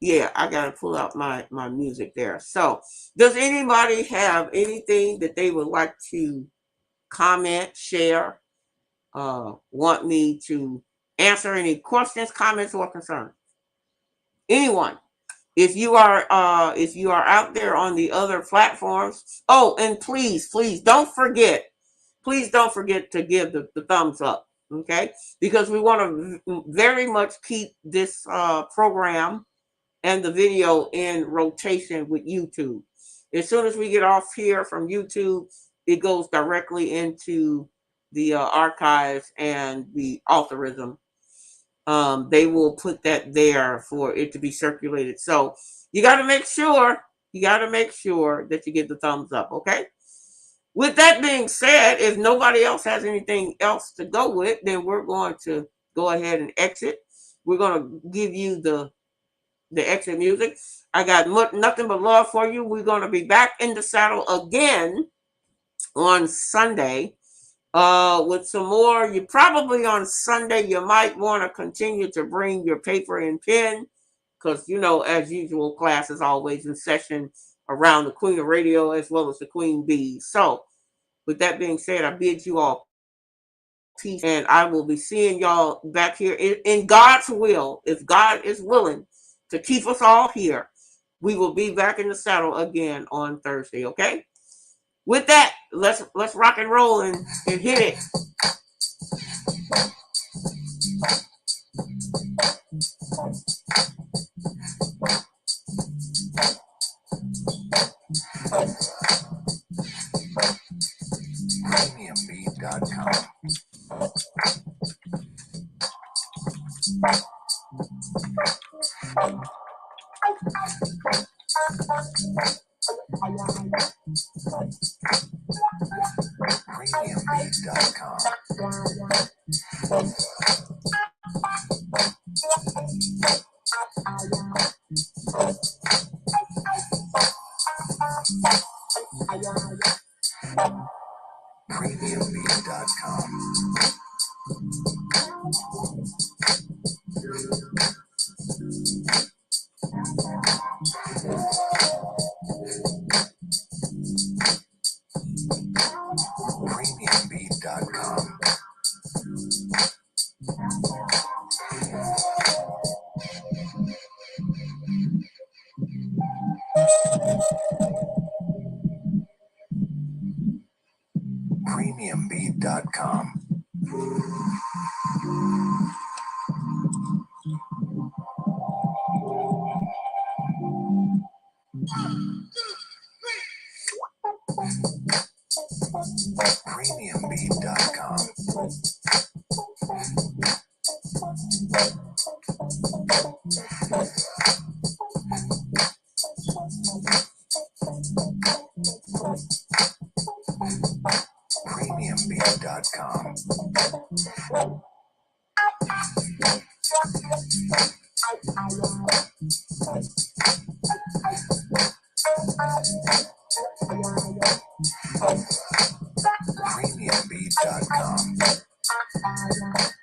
Yeah, I gotta pull out my music there. So, does anybody have anything that they would like to comment, share, want me to answer any questions, comments, or concerns? Anyone? If you are out there on the other platforms, oh, and please don't forget to give the thumbs up, okay? Because we want to very much keep this program and the video in rotation with YouTube. As soon as we get off here from YouTube, it goes directly into the archives and the algorithm. They will put that there for it to be circulated. So you got to make sure that you give the thumbs up, okay? With that being said, if nobody else has anything else to go with, then we're going to go ahead and exit. We're going to give you the exit music. I got nothing but love for you. We're going to be back in the saddle again on Sunday with some more. You probably on Sunday, you might want to continue to bring your paper and pen because, as usual, class is always in session around the Queen of Radio as well as the Queen Bee. So, with that being said, I bid you all peace, and I will be seeing y'all back here in God's will. If God is willing to keep us all here, we will be back in the saddle again on Thursday, okay? With that, let's rock and roll and hit it. Premiumbeat.com. Premiumbeat.com. Premiumbeat.com. Premiumbeat.com. Premiumbeat.com. Premiumbeat.com.